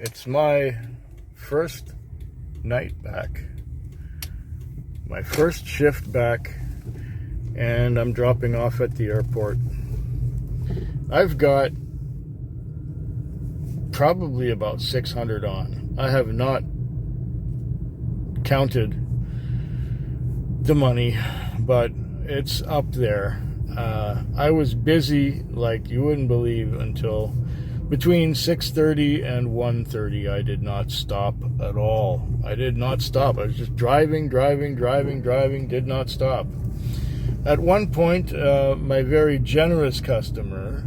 It's my first night back, my first shift back, and I'm dropping off at the airport. I've got probably about 600 on. I have not counted the money, but it's up there. I was busy like you wouldn't believe until between 6:30 and 1:30. I did not stop at all. I did not stop. I was just driving, did not stop. At one point, my very generous customer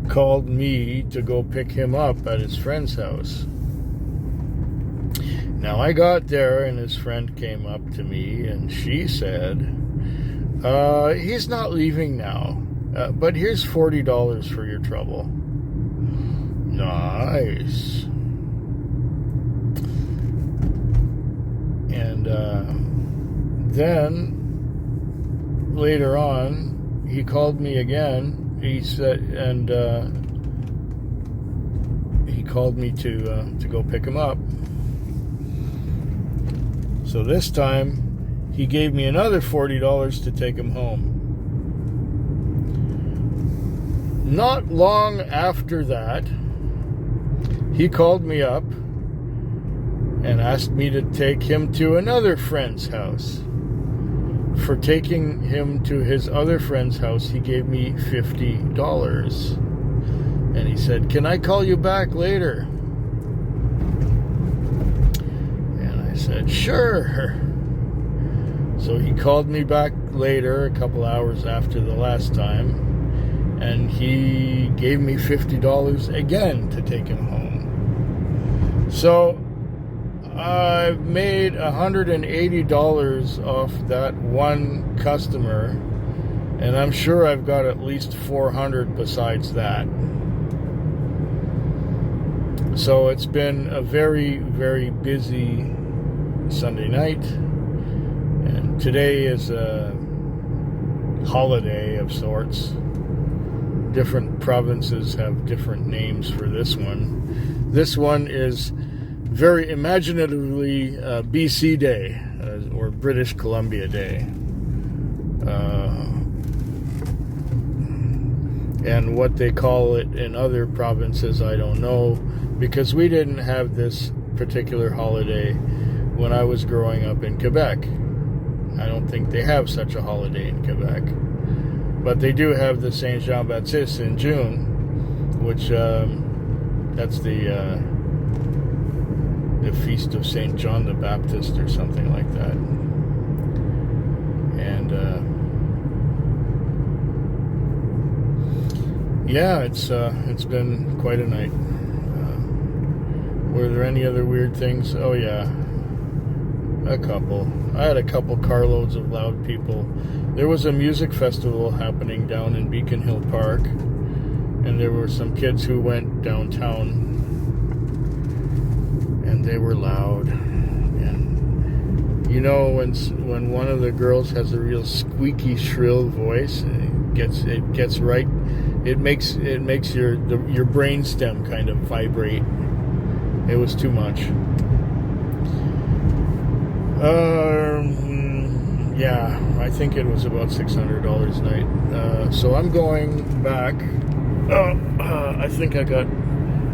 called me to go pick him up at his friend's house. Now I got there and his friend came up to me and she said, he's not leaving now, but here's $40 for your trouble. Nice. And then later on, he called me again. He said, and he called me to go pick him up. So this time, he gave me another $40 to take him home. Not long after that, he called me up and asked me to take him to another friend's house. For taking him to his other friend's house, he gave me $50. And he said, "Can I call you back later?" And I said, "Sure." So he called me back later, a couple hours after the last time, and he gave me $50 again to take him home. So I've made $180 off that one customer, and I'm sure I've got at least 400 besides that. So it's been a very, very busy Sunday night, and today is a holiday of sorts. Different provinces have different names for this one. This one is very imaginatively BC Day, or British Columbia Day. And what they call it in other provinces, I don't know, because we didn't have this particular holiday when I was growing up in Quebec. I don't think they have such a holiday in Quebec. But they do have the Saint Jean-Baptiste in June, which that's the feast of Saint John the Baptist or something like that. And yeah, it's been quite a night. Were there any other weird things? Oh yeah, a couple. I had a couple carloads of loud people. There was a music festival happening down in Beacon Hill Park, and there were some kids who went downtown, and they were loud. And you know, when one of the girls has a real squeaky, shrill voice, it gets right. It makes your brainstem kind of vibrate. It was too much. Yeah, I think it was about $600 a night. So I'm going back. I think I got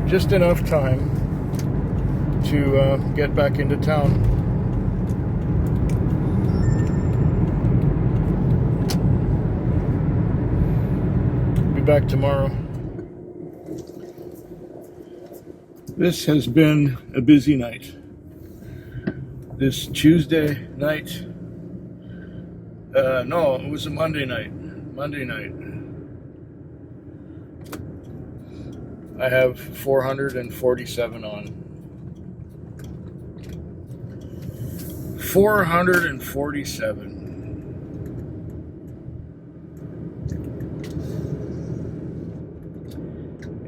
just enough time to get back into town. Be back tomorrow. This has been a busy night. This Tuesday night. No, it was a Monday night. I have 447 on. 447.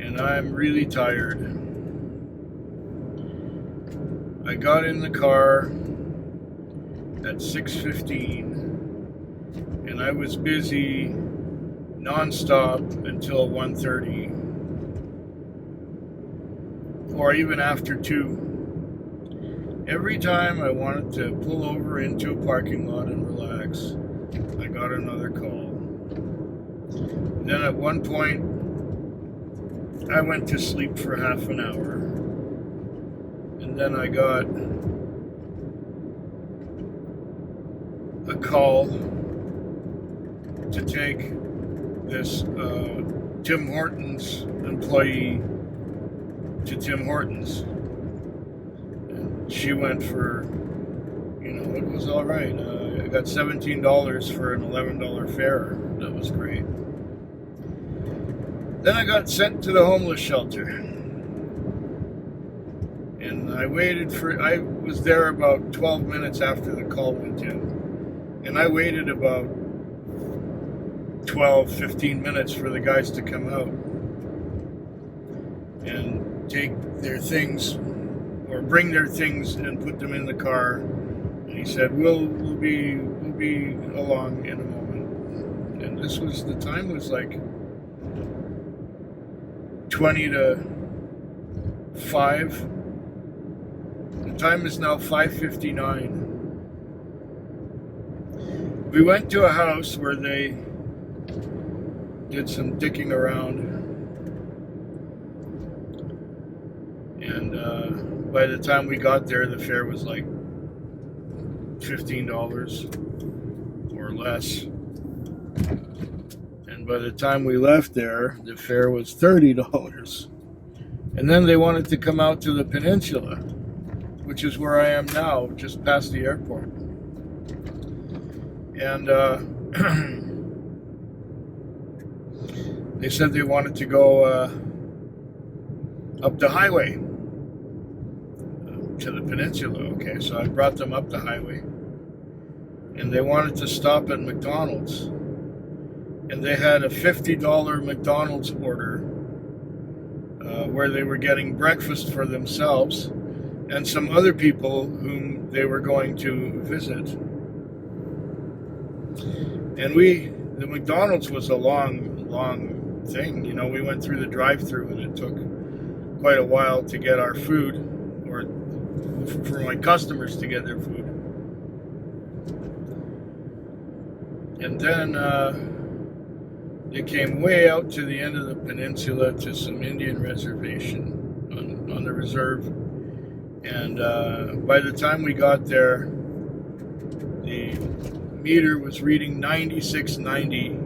And I'm really tired. I got in the car at 6:15. And I was busy nonstop until 1:30. or even after 2. Every time I wanted to pull over into a parking lot and relax, I got another call. Then at one point, I went to sleep for half an hour. And then I got a call to take this Tim Hortons employee to Tim Hortons. And she went for, it was all right. I got $17 for an $11 fare. That was great. Then I got sent to the homeless shelter. And I was there about 12 minutes after the call went in. And I waited about 12, 15 minutes for the guys to come out and take their things or bring their things and put them in the car. And he said, we'll be along in a moment. And the time was like 20 to 5. The time is now 5:59. We went to a house where they did some dicking around. And by the time we got there, the fare was like $15 or less. And by the time we left there, the fare was $30. And then they wanted to come out to the peninsula, which is where I am now, just past the airport. And they said they wanted to go up the highway to the peninsula. Okay, so I brought them up the highway. And they wanted to stop at McDonald's. And they had a $50 McDonald's order where they were getting breakfast for themselves and some other people whom they were going to visit. And the McDonald's was a long thing. We went through the drive-thru and it took quite a while to get our food, or for my customers to get their food. And then they came way out to the end of the peninsula to some Indian reservation on the reserve. And by the time we got there, the meter was reading 96.90,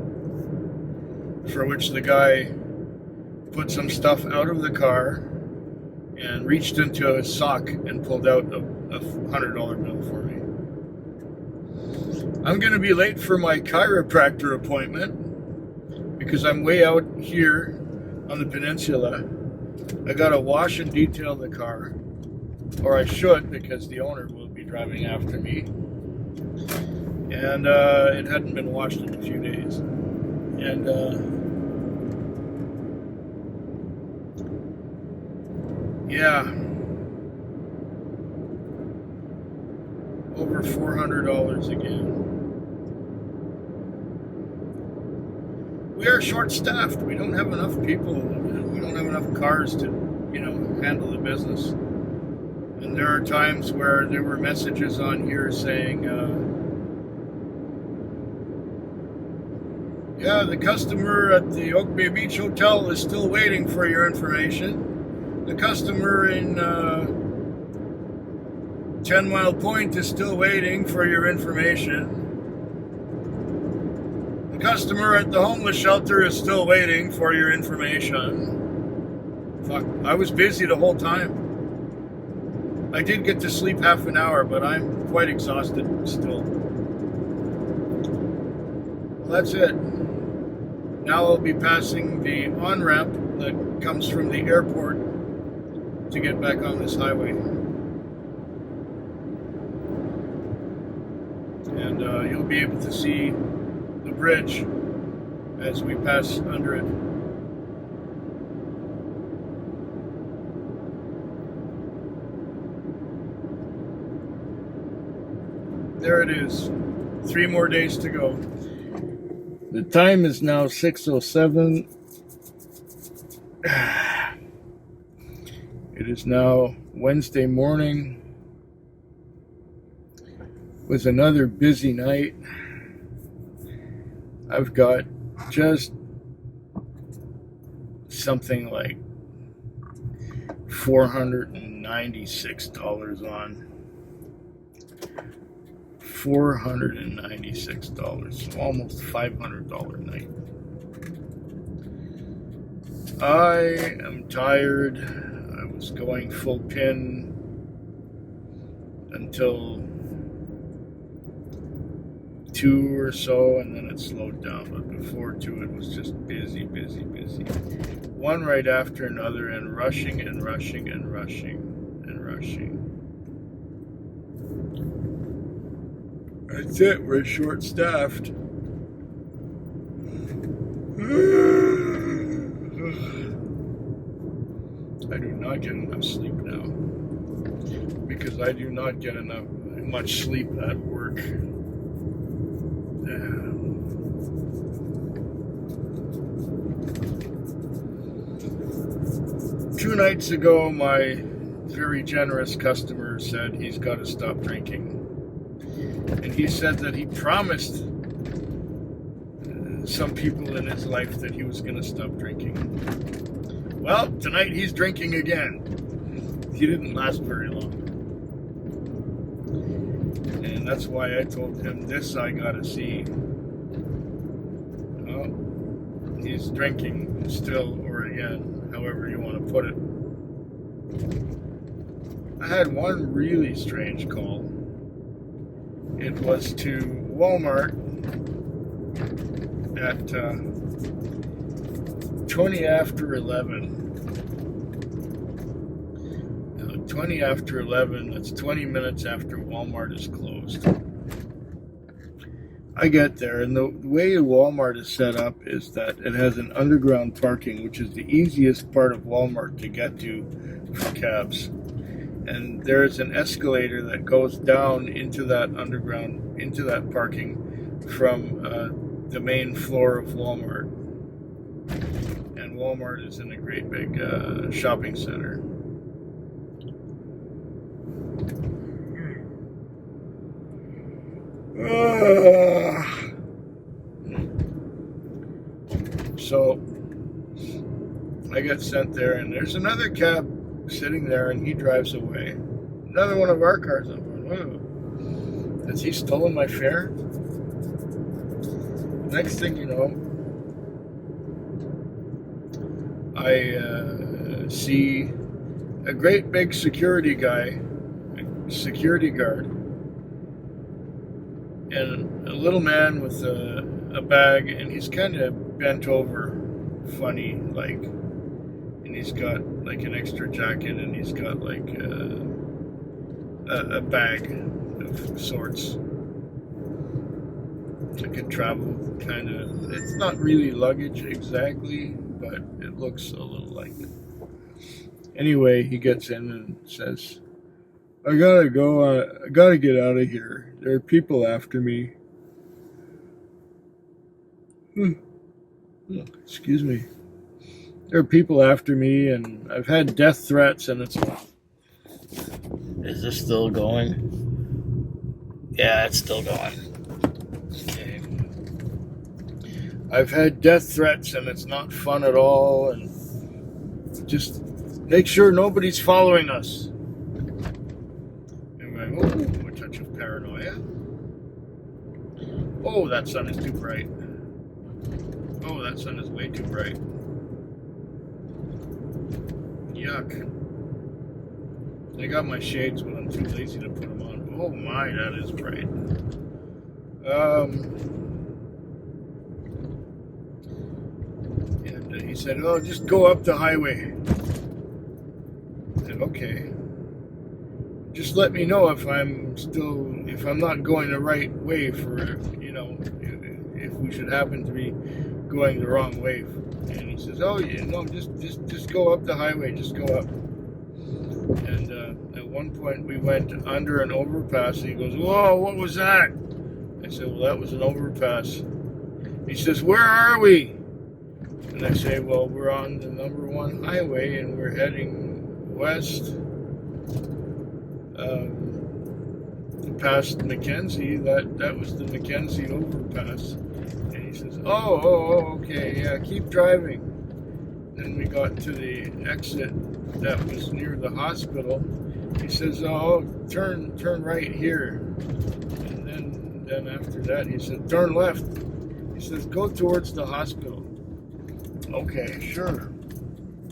for which the guy put some stuff out of the car and reached into his sock and pulled out a $100 bill for me. I'm going to be late for my chiropractor appointment because I'm way out here on the peninsula. I got to wash and detail the car, or I should, because the owner will be driving after me. And it hadn't been washed in a few days. And yeah, over $400 again. We are short-staffed. We don't have enough people. We don't have enough cars to, handle the business. And there are times where there were messages on here saying, yeah, the customer at the Oak Bay Beach Hotel is still waiting for your information. The customer in 10 Mile Point is still waiting for your information. The customer at the homeless shelter is still waiting for your information. Fuck, I was busy the whole time. I did get to sleep half an hour, but I'm quite exhausted still. Well, that's it. Now I'll be passing the on-ramp that comes from the airport to get back on this highway. And you'll be able to see the bridge as we pass under it. There it is. 3 more days to go. The time is now 6:07. It is now Wednesday morning. It was another busy night. I've got just something like $496 on. $496, almost $500 night. I am tired. I was going full pin until 2 or so, and then it slowed down. But before 2, it was just busy. One right after another, and rushing. That's it. We're short-staffed. I do not get enough sleep now, because I do not get much sleep at work. 2 nights ago, my very generous customer said he's got to stop drinking. And he said that he promised some people in his life that he was going to stop drinking. Well, tonight he's drinking again. He didn't last very long. And that's why I told him, this I got to see. Well, he's drinking still, or again, however you want to put it. I had one really strange call. It was to Walmart at 20 after 11. Now, 20 after 11, that's 20 minutes after Walmart is closed. I get there, and the way Walmart is set up is that it has an underground parking, which is the easiest part of Walmart to get to for cabs. And there's an escalator that goes down into that underground, into that parking from the main floor of Walmart. And Walmart is in a great big shopping center. So I got sent there, and there's another cab sitting there, and he drives away. Another one of our cars. I'm going, whoa. Has he stolen my fare? Next thing you know, I see a great big security guy, a security guard, and a little man with a bag, and he's kind of bent over, funny, like, and he's got like an extra jacket, and he's got like a bag of sorts, like a travel kind of. It's not really luggage exactly, but it looks a little like it. Anyway, he gets in and says, I gotta go, I gotta get out of here. There are people after me. Excuse me. There are people after me, and I've had death threats, and it's... Is this still going? Yeah, it's still going. Okay. I've had death threats, and it's not fun at all, and just make sure nobody's following us. And I'm going, oh, a touch of paranoia. Oh, that sun is too bright. Oh, that sun is way too bright. Yuck. I got my shades, but I'm too lazy to put them on. Oh my, that is bright. And he said, oh, just go up the highway. I said, okay. Just let me know if I'm not going the right way for, if we should happen to be going the wrong way. And he says, oh, yeah, no, just go up the highway, just go up. And at one point we went under an overpass, and he goes, whoa, what was that? I said, well, that was an overpass. He says, where are we? And I say, well, we're on the number 1 highway, and we're heading west, past Mackenzie. That was the Mackenzie overpass. And he says, oh, okay, yeah, keep driving. Then we got to the exit that was near the hospital. He says, oh, turn right here. And then after that, he said, turn left. He says, go towards the hospital. Okay, sure.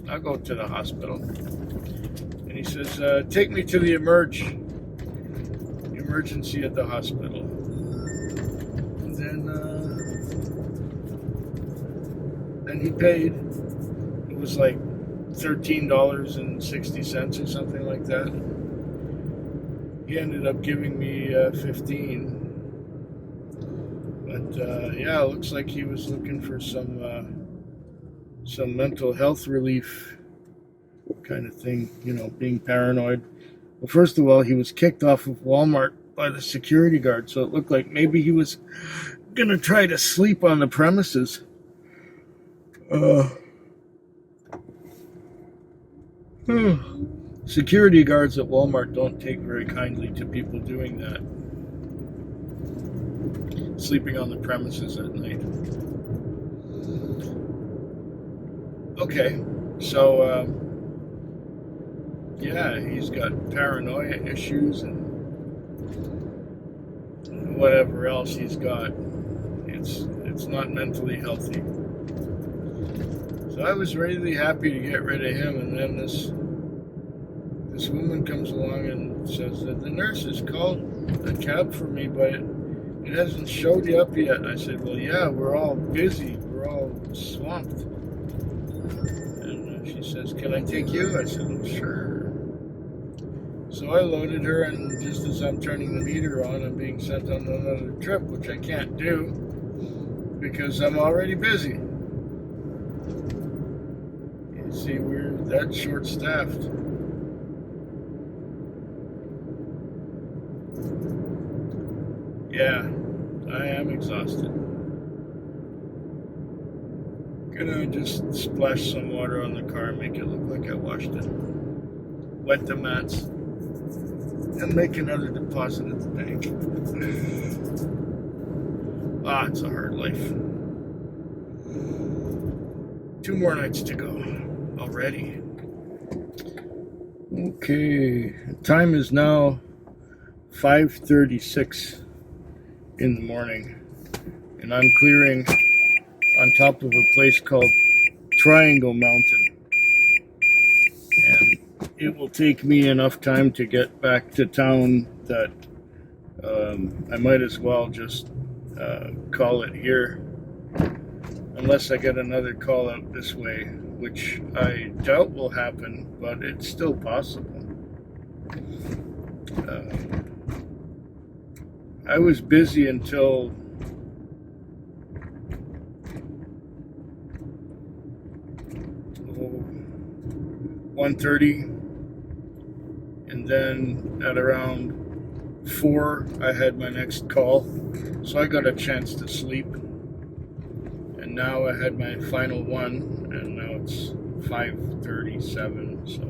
I'll go to the hospital. And he says, take me to the emergency at the hospital. And then he paid. It was like $13.60 or something like that. He ended up giving me 15. But yeah, it looks like he was looking for some mental health relief kind of thing, being paranoid. Well, first of all, he was kicked off of Walmart by the security guard, so it looked like maybe he was going to try to sleep on the premises. Security guards at Walmart don't take very kindly to people doing that. Sleeping on the premises at night. Okay, so yeah, he's got paranoia issues and whatever else he's got. It's not mentally healthy. So I was really happy to get rid of him, and then this woman comes along and says that the nurse has called a cab for me, but it hasn't showed you up yet. I said, well, yeah, we're all busy. We're all swamped. And she says, can I take you? I said, well, sure. So I loaded her, and just as I'm turning the meter on, I'm being sent on another trip, which I can't do because I'm already busy. You see, we're that short-staffed. Yeah, I am exhausted. Gonna just splash some water on the car and make it look like I washed it. Wet the mats. And make another deposit at the bank. It's a hard life. 2 more nights to go already. Okay, time is now 5:36 in the morning, and I'm clearing on top of a place called Triangle Mountain, and it will take me enough time to get back to town that I might as well just call it here, unless I get another call out this way, which I doubt will happen, but it's still possible. I was busy until 1:30, and then at around 4 I had my next call, so I got a chance to sleep, and now I had my final one, and now it's 5:37. So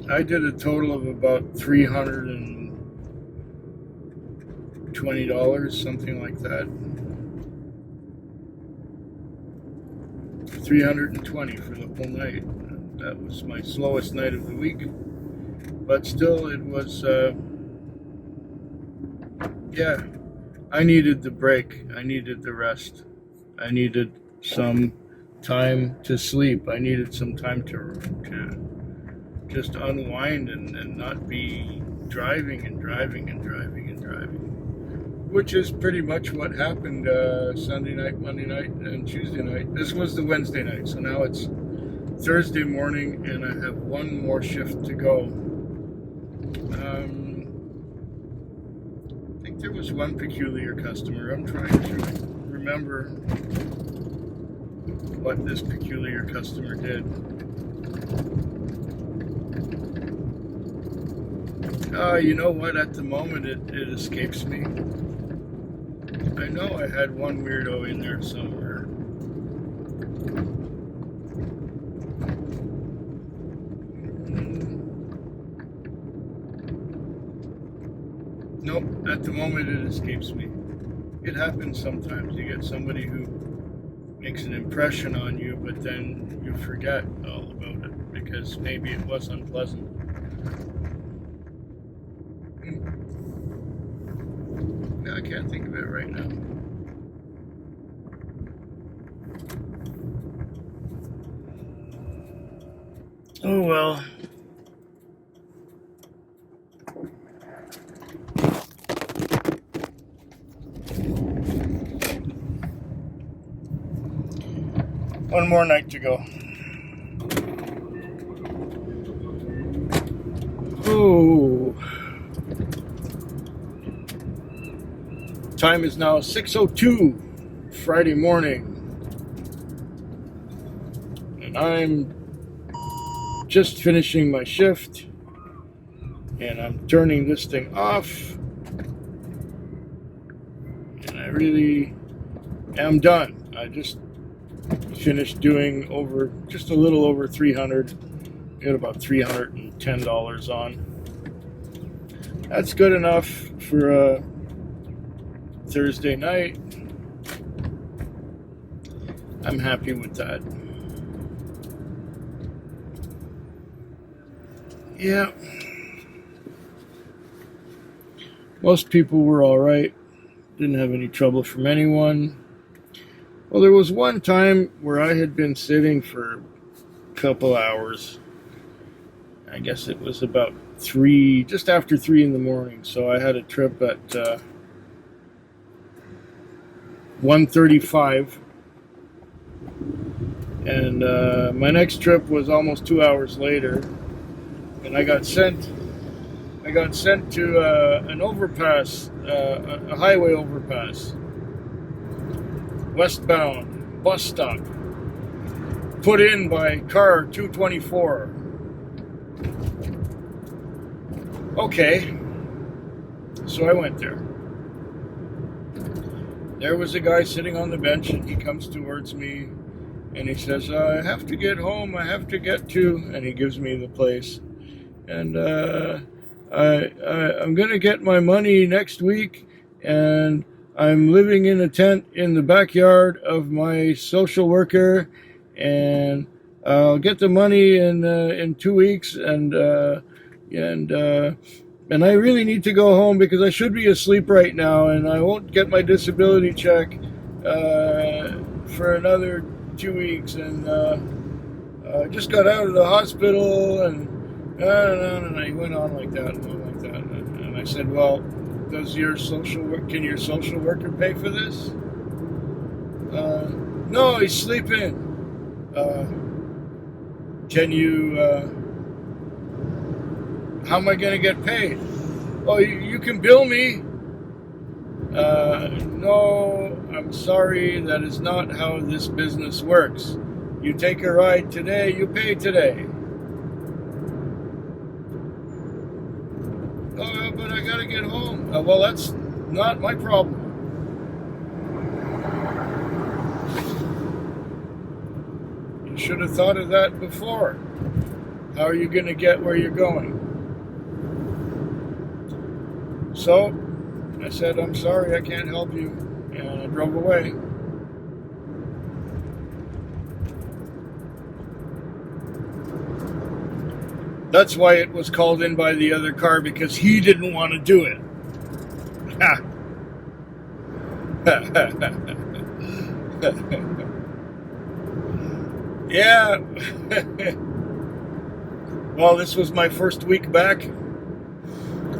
I did a total of about $320, something like that. 320 for the whole night. That was my slowest night of the week, but still, it was yeah, I needed the break. I needed the rest. I needed some time to sleep. I needed some time to just unwind and not be driving, which is pretty much what happened Sunday night, Monday night, and Tuesday night. This was the Wednesday night, so now it's Thursday morning, and I have one more shift to go. I think there was one peculiar customer. I'm trying to remember what this peculiar customer did. You know what? At the moment, it escapes me. I know I had one weirdo in there somewhere. Nope, at the moment it escapes me. It happens sometimes. You get somebody who makes an impression on you, but then you forget all about it because maybe it was unpleasant. No, I can't think of it right now. Oh well. One more night to go. Oh. Time is now 6:02 Friday morning. And I'm just finishing my shift. And I'm turning this thing off. And I really am done. I just finished doing just a little over 300. Got about $310 on. That's good enough for a Thursday night. I'm happy with that. Yeah. Most people were all right. Didn't have any trouble from anyone. Well, there was one time where I had been sitting for a couple hours. I guess it was about 3, just after 3 in the morning. So I had a trip at 1:35. And my next trip was almost 2 hours later. And I got sent to an overpass, a highway overpass. Westbound bus stop put in by car 224. Okay, so I went there. There was a guy sitting on the bench, and he comes towards me and he says, I have to get home, I have to get to, and he gives me the place. And I'm going to get my money next week, and I'm living in a tent in the backyard of my social worker, and I'll get the money in 2 weeks, and I really need to go home because I should be asleep right now, and I won't get my disability check for another 2 weeks, and I just got out of the hospital, and he went on like that, and I said, well, can your social worker pay for this? No, he's sleeping. Can you, how am I going to get paid? Oh, you can bill me. No, I'm sorry, that is not how this business works. You take a ride today, you pay today. Oh, but I gotta get home. Well, that's not my problem. You should have thought of that before. How are you gonna get where you're going? So, I said, I'm sorry, I can't help you. And I drove away. That's why it was called in by the other car, because he didn't want to do it. Yeah. Well, this was my first week back.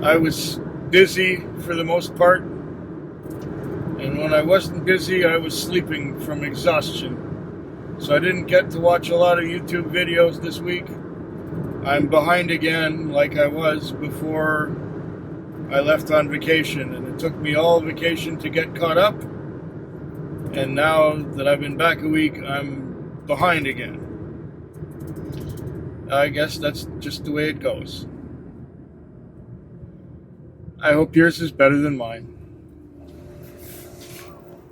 I was busy for the most part. And when I wasn't busy, I was sleeping from exhaustion. So I didn't get to watch a lot of YouTube videos this week. I'm behind again like I was before I left on vacation, and it took me all vacation to get caught up, and now that I've been back a week, I'm behind again. I guess that's just the way it goes. I hope yours is better than mine.